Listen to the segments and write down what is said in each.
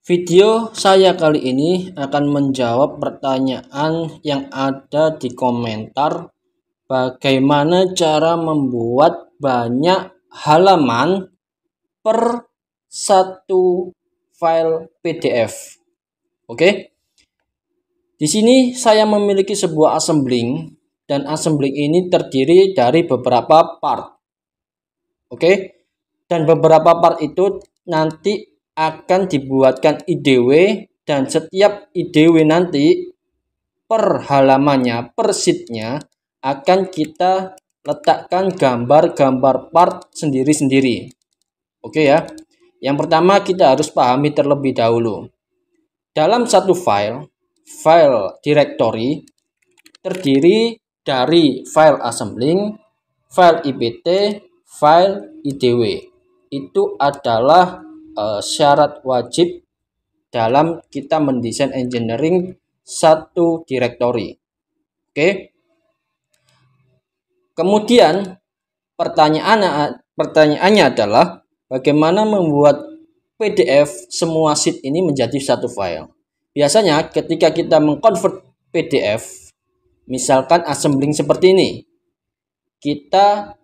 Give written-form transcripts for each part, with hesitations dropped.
Video saya kali ini akan menjawab pertanyaan yang ada di komentar. Bagaimana cara membuat banyak halaman per satu file PDF. Oke. Di sini saya memiliki sebuah assembling dan assembling ini terdiri dari beberapa part. Oke. Dan beberapa part itu nanti akan dibuatkan IDW, dan setiap IDW nanti per halamannya, per sheetnya akan kita letakkan gambar-gambar part sendiri-sendiri. Oke ya. Yang pertama kita harus pahami terlebih dahulu. Dalam satu file directory terdiri dari file assembling, file IPT, file IDW. Itu adalah syarat wajib dalam kita mendesain engineering satu directory. Oke. Kemudian pertanyaannya adalah bagaimana membuat PDF semua sheet ini menjadi satu file. Biasanya ketika kita mengkonvert PDF, misalkan assembling seperti ini, kita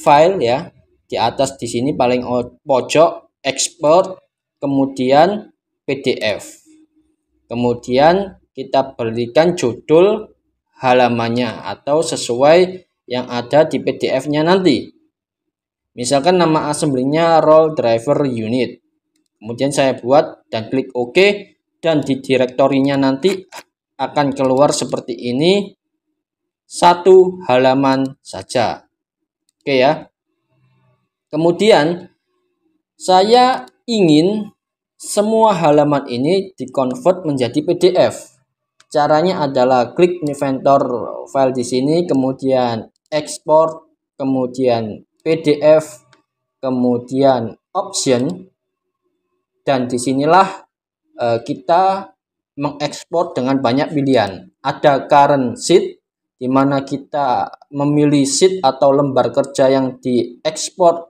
file ya, di atas di sini paling pojok export, kemudian PDF, kemudian kita berikan judul halamannya atau sesuai yang ada di PDF-nya nanti. Misalkan nama assemblingnya roll driver unit, kemudian saya buat dan klik OK, dan di direktorinya nanti akan keluar seperti ini, satu halaman saja. Oke ya. Kemudian saya ingin semua halaman ini dikonvert menjadi PDF. Caranya adalah klik inventor file di sini, kemudian export, kemudian PDF, kemudian option, dan disinilah kita mengekspor dengan banyak pilihan. Ada current sheet, di mana kita memilih sheet atau lembar kerja yang diekspor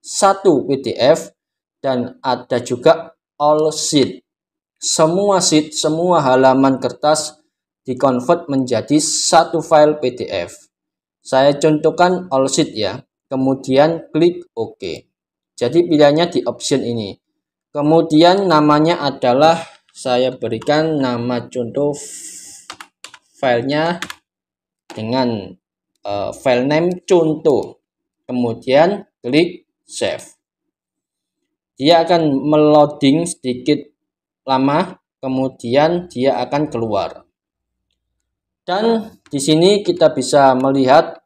satu PDF, dan ada juga all sheet. Semua sheet, semua halaman kertas dikonvert menjadi satu file PDF. Saya contohkan all sheet ya. Kemudian klik OK. Jadi pilihannya di option ini. Kemudian namanya adalah saya berikan nama contoh filenya dengan file name contoh. Kemudian klik save. Dia akan meloading sedikit lama, kemudian dia akan keluar. Dan di sini kita bisa melihat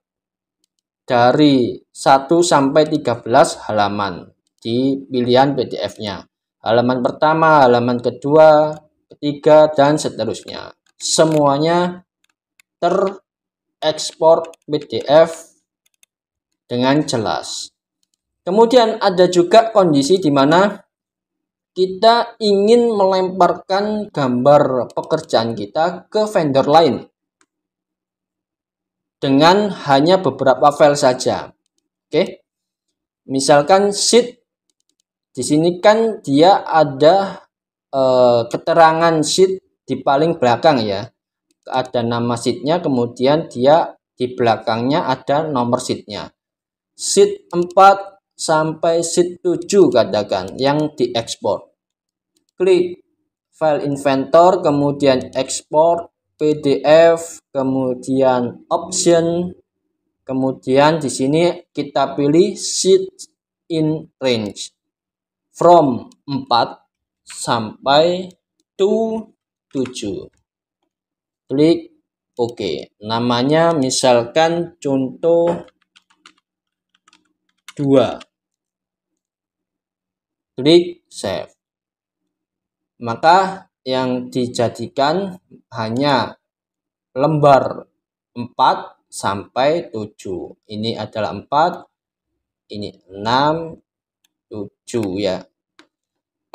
dari 1 sampai 13 halaman di pilihan PDF-nya. Halaman pertama, halaman kedua, ketiga, dan seterusnya. Semuanya terekspor PDF dengan jelas. Kemudian ada juga kondisi di mana kita ingin melemparkan gambar pekerjaan kita ke vendor lain dengan hanya beberapa file saja. Oke. Misalkan sheet di sini kan dia ada keterangan sheet di paling belakang ya. Ada nama sheetnya, kemudian dia di belakangnya ada nomor sheetnya. Sheet 4 sampai sheet 7 katakan yang diekspor. Klik file inventor, kemudian export PDF, kemudian option, kemudian di sini kita pilih sheet in range from 4 sampai to 7. Klik OK. Namanya misalkan contoh 2. Klik save. Maka yang dijadikan hanya lembar 4 sampai 7. Ini adalah 4, ini 6, 7 ya.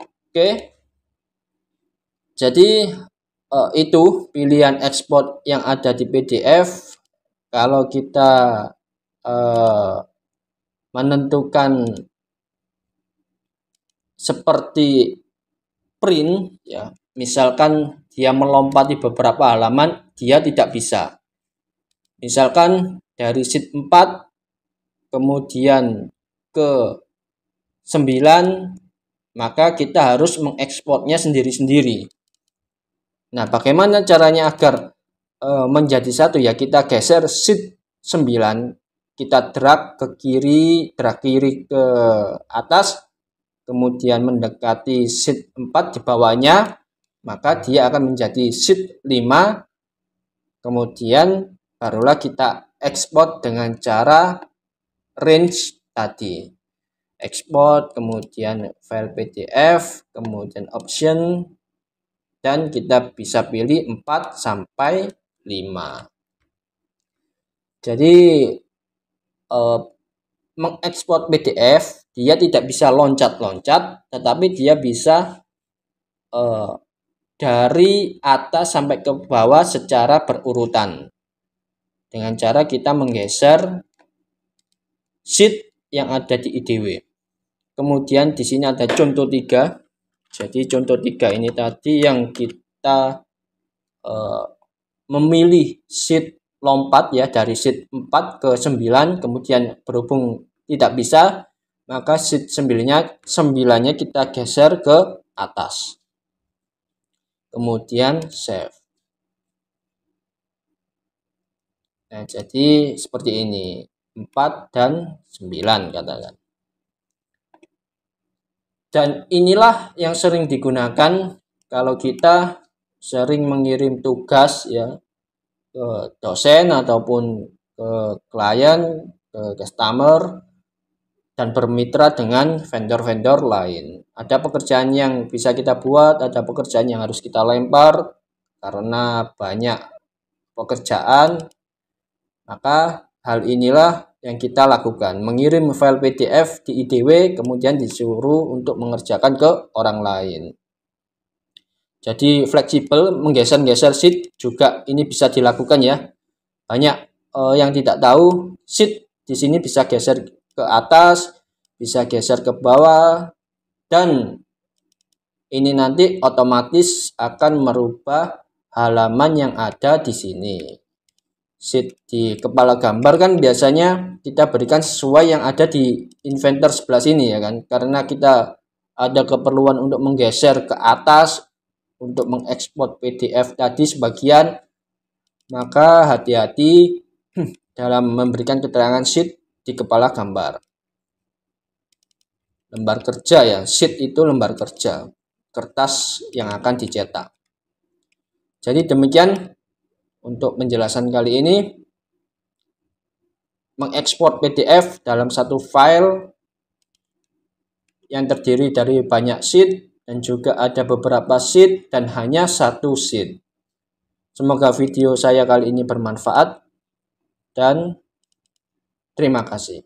Oke. Jadi itu pilihan ekspor yang ada di PDF. Kalau kita menentukan seperti print ya, misalkan dia melompati beberapa halaman, dia tidak bisa. Misalkan dari sheet 4 kemudian ke 9, maka kita harus mengekspornya sendiri-sendiri. Nah, bagaimana caranya agar menjadi satu ya? Kita geser sheet 9, kita drag ke kiri ke atas, kemudian mendekati sheet 4 di bawahnya, maka dia akan menjadi sheet 5. Kemudian barulah kita ekspor dengan cara range tadi. Export, kemudian file PDF, kemudian option, dan kita bisa pilih 4 sampai 5. Jadi mengekspor PDF dia tidak bisa loncat-loncat, tetapi dia bisa dari atas sampai ke bawah secara berurutan. Dengan cara kita menggeser sheet yang ada di IDW. Kemudian di sini ada contoh 3. Jadi contoh 3 ini tadi yang kita memilih sheet lompat ya, dari sheet 4 ke 9, kemudian berhubung tidak bisa, maka sheet 9-nya kita geser ke atas. Kemudian save. Nah, jadi seperti ini. 4 dan 9 katakan. Dan inilah yang sering digunakan kalau kita sering mengirim tugas ya ke dosen ataupun ke klien, ke customer, dan bermitra dengan vendor-vendor lain. Ada pekerjaan yang bisa kita buat, ada pekerjaan yang harus kita lempar karena banyak pekerjaan. Maka hal inilah yang kita lakukan, mengirim file PDF di IDW kemudian disuruh untuk mengerjakan ke orang lain. Jadi fleksibel, menggeser-geser sheet juga ini bisa dilakukan ya. Banyak yang tidak tahu, sheet di sini bisa geser ke atas, bisa geser ke bawah, dan ini nanti otomatis akan merubah halaman yang ada di sini. Sheet di kepala gambar kan biasanya kita berikan sesuai yang ada di Inventor sebelah sini ya kan, karena kita ada keperluan untuk menggeser ke atas untuk mengekspor PDF tadi sebagian, maka hati-hati dalam memberikan keterangan sheet di kepala gambar. Lembar kerja ya, sheet itu lembar kerja, kertas yang akan dicetak. Jadi demikian untuk penjelasan kali ini, mengekspor PDF dalam satu file yang terdiri dari banyak sheet dan juga ada beberapa sheet dan hanya satu sheet. Semoga video saya kali ini bermanfaat dan terima kasih.